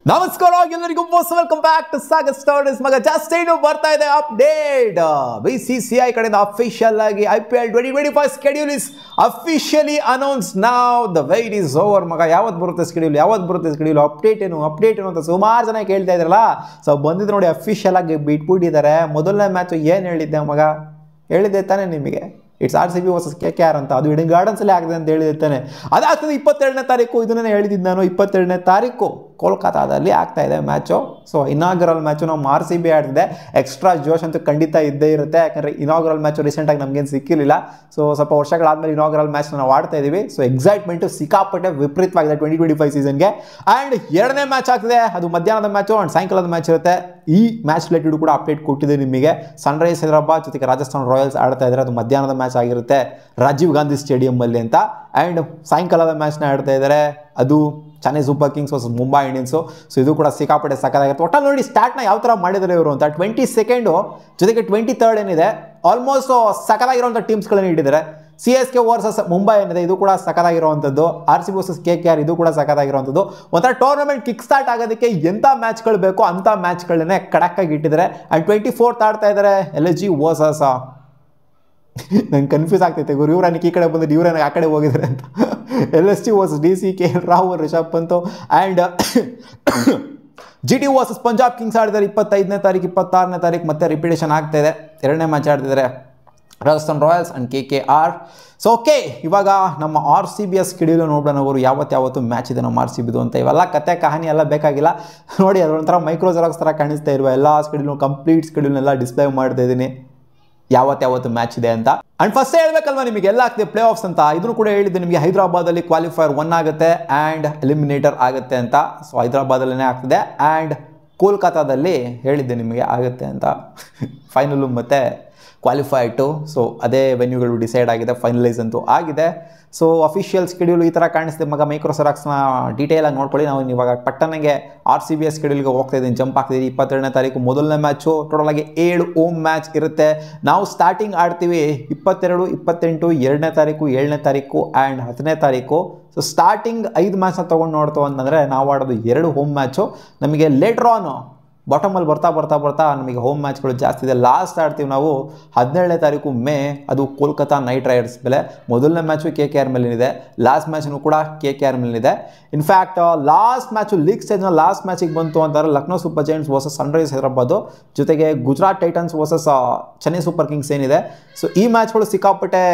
ನಮಸ್ಕಾರ ಎಲ್ಲರಿಗೂ welcome back to Sagar stories. ಮಗ ಜಸ್ಟ್ ಏನು ಬರ್ತಾ ಇದೆ ಅಪ್ಡೇಟ್. BCCI ಕಡೆಯಿಂದ ಅಫಿಷಿಯಲ್ ಆಗಿ IPL 2025 schedule is officially announce ನಾವ್. ದ ವೇಟ್ ಇಸ್ ಓವರ್ ಮಗ. ಯಾವತ್ತು ಬರುತ್ತೆ ಸ್ಕೆಡ್ಯೂಲ್ ಅಪ್ಡೇಟ್ ಏನು ಅಂತ ಸುಮಾರು ಜನ ಕೇಳ್ತಾ ಇದ್ರಲ್ಲ. ಸೊ ಬಂದಿದ್ದು ನೋಡಿ, ಅಫಿಷಿಯಲ್ ಆಗಿ ಬಿಟ್ಬಿಟ್ಟಿದ್ದಾರೆ. ಮೊದಲನೇ ಮ್ಯಾಚ್ ಏನು ಹೇಳಿದ್ದೆ ಮಗ? ಹೇಳಿದ್ದೆ ತಾನೇ ನಿಮಗೆ, ಇಟ್ಸ್ RCB ವರ್ಸಸ್ KKR ಅಂತ. ಅದು ಇಡನ್ ಗಾರ್ಡನ್ಸಲ್ಲೇ ಆಗಿದೆ ಅಂತ ಹೇಳಿದ್ದಾನೆ. ಅದಾಗ್ತದೆ 22ನೇ ತಾರೀಕು. ಇದನ್ನೇ ಹೇಳಿದ್ದು ನಾನು, 22ನೇ ತಾರೀಕು ಕೋಲ್ಕತ್ತಾದಲ್ಲಿ ಆಗ್ತಾ ಇದೆ ಮ್ಯಾಚು. ಸೊ ಇನಾಗ್ರಲ್ ಮ್ಯಾಚು ನಾವು RCB ಆಡ್ತಿದೆ. ಎಕ್ಸ್ಟ್ರಾ ಜೋಶ್ ಅಂತೂ ಖಂಡಿತ ಇದ್ದೇ ಇರುತ್ತೆ, ಯಾಕಂದರೆ ಇನಾಗ್ರಲ್ ಮ್ಯಾಚು ರೀಸೆಂಟಾಗಿ ನಮಗೇನು ಸಿಕ್ಕಿರಲಿಲ್ಲ. ಸೊ ಸ್ವಲ್ಪ ವರ್ಷಗಳಾದ್ಮೇಲೆ ಇನಾಗ್ರಲ್ ಮ್ಯಾಚ್ ನಾವು ಆಡ್ತಾ ಇದ್ದೀವಿ. ಸೊ ಎಕ್ಸೈಟ್ಮೆಂಟು ಸಿಕ್ಕಾಪಟ್ಟೆ ವಿಪರೀತವಾಗಿದೆ 2025 ಸೀಸನ್ಗೆ. ಆ್ಯಂಡ್ ಎರಡನೇ ಮ್ಯಾಚ್ ಆಗ್ತಿದೆ, ಅದು ಮಧ್ಯಾಹ್ನದ ಮ್ಯಾಚು ಆ್ಯಂಡ್ ಸಾಯಂಕಾಲದ ಮ್ಯಾಚ್ ಇರುತ್ತೆ. ಈ ಮ್ಯಾಚ್ ರಿಲೇಟೆಡ್ ಕೂಡ ಅಪ್ಡೇಟ್ ಕೊಟ್ಟಿದೆ ನಿಮಗೆ. ಸನ್ರೈಸ್ ಹೈದರಾಬಾದ್ ಜೊತೆಗೆ ರಾಜಸ್ಥಾನ್ ರಾಯಲ್ಸ್ ಆಡ್ತಾ ಇದ್ದಾರೆ. ಅದು ಮಧ್ಯಾಹ್ನದ ಮ್ಯಾಚ್ ಆಗಿರುತ್ತೆ ರಾಜೀವ್ ಗಾಂಧಿ ಸ್ಟೇಡಿಯಮ್ಮಲ್ಲಿ ಅಂತ. ಆ್ಯಂಡ್ ಸಾಯಂಕಾಲದ ಮ್ಯಾಚ್ನ ಆಡ್ತಾ ಇದ್ದಾರೆ, ಅದು Chennai Super Kings versus Mumbai Indians. So ಇದು ಕೂಡ ಸಿಕ್ಕಾಪಟ್ಟೆ ಸಕ್ಕತ್ತಾಗಿರುತ್ತೆ. ಒಟ್ಟಲ್ಲಿ ನೋಡಿ ಸ್ಟಾರ್ಟ್ನ ಯಾವ ಥರ ಮಾಡಿದ್ದಾರೆ ಇವರು ಅಂತ. 22nd ಜೊತೆಗೆ 23rd ಏನಿದೆ, ಆಲ್ಮೋಸ್ಟ್ ಸಕ್ಕತ್ತಾಗಿರುವಂಥ ಟೀಮ್ಸ್ಗಳನ್ನು ಇಟ್ಟಿದ್ದಾರೆ. CSK ವರ್ಸಸ್ ಮುಂಬೈ ಏನಿದೆ, ಇದು ಕೂಡ ಸಕ್ಕತ್ತಾಗಿರುವಂಥದ್ದು. RCB ವರ್ಸಸ್ KKR, ಇದು ಕೂಡ ಸಕ್ಕತ್ತಾಗಿರುವಂಥದ್ದು. ಒಂಥರ ಟೂರ್ನಮೆಂಟ್ ಕಿಕ್ ಸ್ಟಾರ್ಟ್ ಆಗೋದಕ್ಕೆ ಎಂಥ ಮ್ಯಾಚ್ಗಳು ಬೇಕೋ ಅಂಥ ಮ್ಯಾಚ್ಗಳನ್ನೇ ಕಡಕ್ಕಾಗಿ ಇಟ್ಟಿದ್ದಾರೆ. ಆ್ಯಂಡ್ 24th ಆಡ್ತಾ ಇದ್ದಾರೆ LSG ವರ್ಸಸ್, ನಂಗೆ ಕನ್ಫ್ಯೂಸ್ ಆಗ್ತೈತೆ ಗುರು, ಇವ್ರನ್ನಕ್ಕೆ ಈ ಕಡೆ ಬಂದಿದ್ದು ಇವ್ರನ್ನ ಆ ಕಡೆ ಹೋಗಿದ್ದಾರೆ ಅಂತ. LSG versus DC, KL Rahul, Rishabh Pant. And GT versus Punjab kings ಆಡಿದ್ದಾರೆ 25ನೇ ತಾರೀಕು, 26ನೇ ತಾರೀಕು ಮತ್ತೆ ರಿಪಿಟೇಷನ್ ಆಗ್ತಾ ಇದೆ. ಎರಡನೇ ಮ್ಯಾಚ್ ಆಡ್ತಿದ್ದಾರೆ Rajasthan Royals and KKR. So okay, ಇವಾಗ ನಮ್ಮ RCBಯ ಸ್ಕೆಡ್ಯೂಲ್ ನೋಡೋಣ. ಅವರು ಯಾವತ್ತು ಮ್ಯಾಚ್ ಇದೆ ನಮ್ಮ RCBದು ಅಂತ. ಇವೆಲ್ಲ ಕತೆ ಕಹಾನಿ ಎಲ್ಲ ಬೇಕಾಗಿಲ್ಲ ನೋಡಿ, ಅದೊಂಥರ ಮೈಕ್ರೋ ಜೆರಾಕ್ಸ್ ಥರ ಕಾಣಿಸ್ತಾ ಇರುವ ಎಲ್ಲ ಸ್ಕೆಡ್ಯೂಲ್, ಕಂಪ್ಲೀಟ್ ಸ್ಕೆಡ್ಯೂಲ್ನೆಲ್ಲ ಡಿಸ್ಪ್ಲೇ ಮಾಡ್ತಾ ಇದ್ದೀನಿ ಯಾವತ್ತು ಮ್ಯಾಚ್ ಇದೆ ಅಂತ. ಆ್ಯಂಡ್ ಫಸ್ಟ್ ಹೇಳ್ಬೇಕಲ್ವ ನಿಮಗೆ ಎಲ್ಲ ಆಗ್ತಿದೆ ಪ್ಲೇ ಆಫ್ಸ್ ಅಂತ. ಇದನ್ನು ಕೂಡ ಹೇಳಿದ್ದೆ ನಿಮಗೆ, ಹೈದರಾಬಾದಲ್ಲಿ ಕ್ವಾಲಿಫೈಯರ್ 1 ಆಗುತ್ತೆ ಆ್ಯಂಡ್ ಎಲಿಮಿನೇಟರ್ ಆಗುತ್ತೆ ಅಂತ. ಸೊ ಹೈದರಾಬಾದಲ್ಲೇ ಆಗ್ತಿದೆ. ಆ್ಯಂಡ್ ಕೋಲ್ಕತ್ತಾದಲ್ಲಿ ಹೇಳಿದ್ದೆ ನಿಮಗೆ ಆಗುತ್ತೆ ಅಂತ, ಫೈನಲು ಮತ್ತು ಕ್ವಾಲಿಫೈ ಟು. ಸೊ ಅದೇ ವೆನ್ಯೂಗಳು ಡಿಸೈಡ್ ಆಗಿದೆ, ಫೈನಲೈಸ್ ಅಂತೂ ಆಗಿದೆ. ಸೊ ಅಫಿಷಿಯಲ್ ಸ್ಕೆಡ್ಯೂಲ್ ಈ ಥರ ಕಾಣಿಸ್ತಿದೆ ಮಗ. ಮೈಕ್ರೋಸೆರಾಕ್ಸ್ನ ಡೀಟೇಲಾಗಿ ನೋಡ್ಕೊಳ್ಳಿ. ನಾವು ಇವಾಗ ಪಟ್ಟಣಗೆ RCBಯ ಸ್ಕೆಡ್ಯೂಲ್ಗೆ ಹೋಗ್ತಾ ಇದ್ದೀನಿ, ಜಂಪ್ ಆಗ್ತಿದ್ದೀವಿ. 22ನೇ ತಾರೀಕು ಮೊದಲನೇ ಮ್ಯಾಚು. ಟೋಟಲಾಗಿ 7 ಹೋಮ್ ಮ್ಯಾಚ್ ಇರುತ್ತೆ. ನಾವು ಸ್ಟಾರ್ಟಿಂಗ್ ಆಡ್ತೀವಿ 22, 28, 2ನೇ ತಾರೀಕು, 7ನೇ ತಾರೀಕು ಆ್ಯಂಡ್ 10ನೇ ತಾರೀಕು. ಸೊ ಸ್ಟಾರ್ಟಿಂಗ್ 5 ಮ್ಯಾಚ್ನ ತೊಗೊಂಡು ನೋಡ್ತು ಅಂತಂದರೆ ನಾವು ಆಡೋದು 2 ಹೋಮ್ ಮ್ಯಾಚು. ನಮಗೆ ಲೇಟ್ರ್ ಆನ್ ಬಾಟಮಲ್ಲಿ ಬರ್ತಾ ನಮಗೆ ಹೋಮ್ ಮ್ಯಾಚ್ಗಳು ಜಾಸ್ತಿ ಇದೆ. ಲಾಸ್ಟ್ ಆಡ್ತೀವಿ ನಾವು 17ನೇ ತಾರೀಕು ಮೇ, ಅದು ಕೋಲ್ಕತ್ತಾ ನೈಟ್ ರೈಡರ್ಸ್ ಮೇಲೆ. ಮೊದಲನೇ ಮ್ಯಾಚು KKR ಮೇಲಿದೆ, ಲಾಸ್ಟ್ ಮ್ಯಾಚ್ನು ಕೂಡ KKR ಮೇಲಿದೆ. ಇನ್ಫ್ಯಾಕ್ಟ್ ಲಾಸ್ಟ್ ಮ್ಯಾಚು ಲೀಗ್ ಸ್ಟೇಜ್ನ ಲಾಸ್ಟ್ ಮ್ಯಾಚಿಗೆ ಬಂತು ಅಂತಾರೆ Lucknow Super Giants versus Sunrise Hyderabad, ಜೊತೆಗೆ Gujarat Titans versus Chennai Super Kings ಏನಿದೆ. ಸೊ ಈ ಮ್ಯಾಚ್ಗಳು ಸಿಕ್ಕಾಪಟ್ಟೆ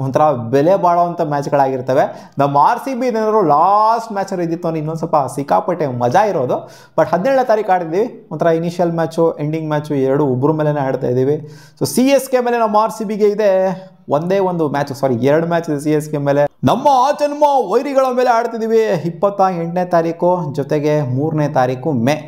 ಒಂಥರ ಬೆಲೆ ಬಾಳೋವಂಥ ಮ್ಯಾಚ್ಗಳಾಗಿರ್ತವೆ. ನಮ್ಮ RCB ಏನಾದ್ರು ಲಾಸ್ಟ್ ಮ್ಯಾಚಲ್ಲಿ ಇದ್ದಿತ್ತು ಅಂದರೆ ಇನ್ನೊಂದು ಸ್ವಲ್ಪ ಸಿಕ್ಕಾಪಟ್ಟೆ ಮಜಾ ಇರೋದು. ಬಟ್ 17ನೇ ತಾರೀಕು ಆಡಿದ್ವಿ, ಒಂಥರ ಇನಿಷಿಯಲ್ ಮ್ಯಾಚು, ಎಂಡಿಂಗ್ ಮ್ಯಾಚು ಎರಡು ಒಬ್ಬರ ಮೇಲೇ ಆಡ್ತಾ ಇದ್ದೀವಿ. ಸೊ CSK ಮೇಲೆ ನಮ್ಮ RCBಗೆ ಇದೆ ಒಂದೇ ಒಂದು ಮ್ಯಾಚು, ಸಾರಿ 2 ಮ್ಯಾಚ್ ಇದೆ CSK ಮೇಲೆ. ನಮ್ಮ ಜನ್ಮ ವೈರಿಗಳ ಮೇಲೆ ಆಡ್ತಿದ್ದೀವಿ 28ನೇ ತಾರೀಕು ಜೊತೆಗೆ 3ನೇ ತಾರೀಕು ಮೇ.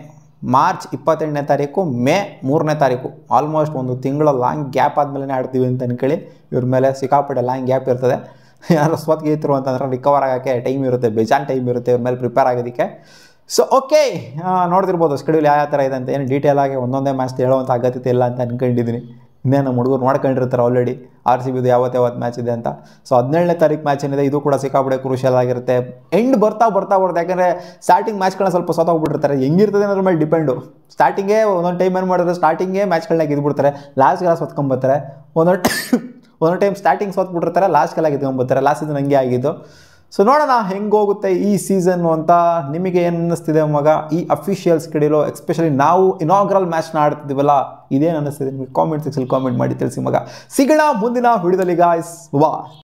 ಮಾರ್ಚ್ 28ನೇ ತಾರೀಕು, ಮೇ 3ನೇ ತಾರೀಕು. ಆಲ್ಮೋಸ್ಟ್ ಒಂದು ತಿಂಗಳ ಲಾಂಗ್ ಗ್ಯಾಪ್ ಆದಮೇಲೆ ಆಡ್ತೀವಿ ಅಂತ ಅನ್ಕೊಳ್ಳಿ. ಇವ್ರ ಮೇಲೆ ಸಿಕ್ಕಾಪಟ್ಟೆ ಲಾಂಗ್ ಗ್ಯಾಪ್ ಇರ್ತದೆ. ಯಾರು ಸ್ವತ್ಗೀತರು ಅಂತಂದ್ರೆ ರಿಕವರ್ ಆಗೋಕ್ಕೆ ಟೈಮ್ ಇರುತ್ತೆ, ಬೇಜಾನ್ ಟೈಮ್ ಇರುತ್ತೆ ಇವ್ರ ಮೇಲೆ ಪ್ರಿಪೇರ್ ಆಗೋದಕ್ಕೆ. ಸೊ ಓಕೆ, ನೋಡ್ತಿರ್ಬೋದು ಸ್ಕೆಡ್ಯೂಲ್ ಯಾವ ಥರ ಇದೆ ಅಂತ. ಏನು ಡೀಟೇಲ್ ಆಗಿ ಒಂದೊಂದೇ ಮ್ಯಾಚ್ ಹೇಳುವಂಥ ಅಗತ್ಯತೆ ಇಲ್ಲ ಅಂತ ಅಂದ್ಕೊಂಡಿದ್ದೀನಿ. ಇನ್ನೇ ನಮ್ಮ ಹುಡುಗರು ನೋಡ್ಕೊಂಡಿರ್ತಾರೆ ಆಲ್ರೆಡಿ RCBದು ಯಾವತ್ತು ಮ್ಯಾಚ್ ಇದೆ ಅಂತ. ಸೊ 17ನೇ ತಾರೀಕು ಮ್ಯಾಚ್ ಏನಿದೆ, ಇದು ಕೂಡ ಸಿಕ್ಕಾಪಟ್ಟೆ ಕ್ರೂಷಿಯಲ್ ಆಗಿರುತ್ತೆ. ಎಂಡ್ ಬರ್ತಾ ಯಾಕಂದರೆ ಸ್ಟಾರ್ಟಿಂಗ್ ಮ್ಯಾಚ್ಗಳನ್ನ ಸ್ವಲ್ಪ ಸೋತೋಗ್ಬಿಟ್ಟಿರ್ತಾರೆ. ಹೆಂಗಿರ್ತದೆ ಅನ್ನೋದ್ರ ಮೇಲೆ ಡಿಪೆಂಡು. ಸ್ಟಾರ್ಟಿಂಗೇ ಒಂದೊಂದು ಟೈಮ್ ಏನು ಮಾಡಿದ್ರೆ ಸ್ಟಾರ್ಟಿಂಗೇ ಮ್ಯಾಚ್ಗಳನ್ನ ಗೆದ್ಬಿಡ್ತಾರೆ, ಲಾಸ್ಟ್ಗೆಲ್ಲ ಸೋತ್ಕೊಂಬರ್ತಾರೆ. ಒಂದೊಂದು ಟೈಮ್ ಸ್ಟಾರ್ಟಿಂಗ್ ಸೋತ್ಬಿಟ್ಟಿರ್ತಾರೆ, ಲಾಸ್ಟ್ಗೆಲ್ಲ ಗೆದ್ಕೊಂಬರ್ತಾರೆ. ಲಾಸ್ಟ್ ಇದು ಹಂಗೆ ಆಗಿದ್ದು. ಸೊ ನೋಡೋಣ ಹೆಂಗೋಗುತ್ತೆ ಈ ಸೀಸನ್ನು ಅಂತ. ನಿಮಗೆ ಏನು ಅನ್ನಿಸ್ತಿದೆ ಮಗ ಈ ಅಫಿಷಿಯಲ್ ಸ್ಕೆಡ್ಯೂಲು? ಎಸ್ಪೆಷಲಿ ನಾವು ಇನಾಗ್ರಲ್ ಮ್ಯಾಚ್ನ ಆಡ್ತಿದ್ದೀವಲ್ಲ, ಇದೇನು ಅನ್ನಿಸ್ತಿದೆ ನಿಮಗೆ? ಕಾಮೆಂಟ್ ಸೆಕ್ಷನ್ ಕಾಮೆಂಟ್ ಮಾಡಿ ತಿಳಿಸಿ ಮಗ. ಸಿಗೋಣ ಮುಂದಿನ ವಿಡಿಯೋದಲ್ಲಿ ಗಾಯ್ಸ್. ವಾ.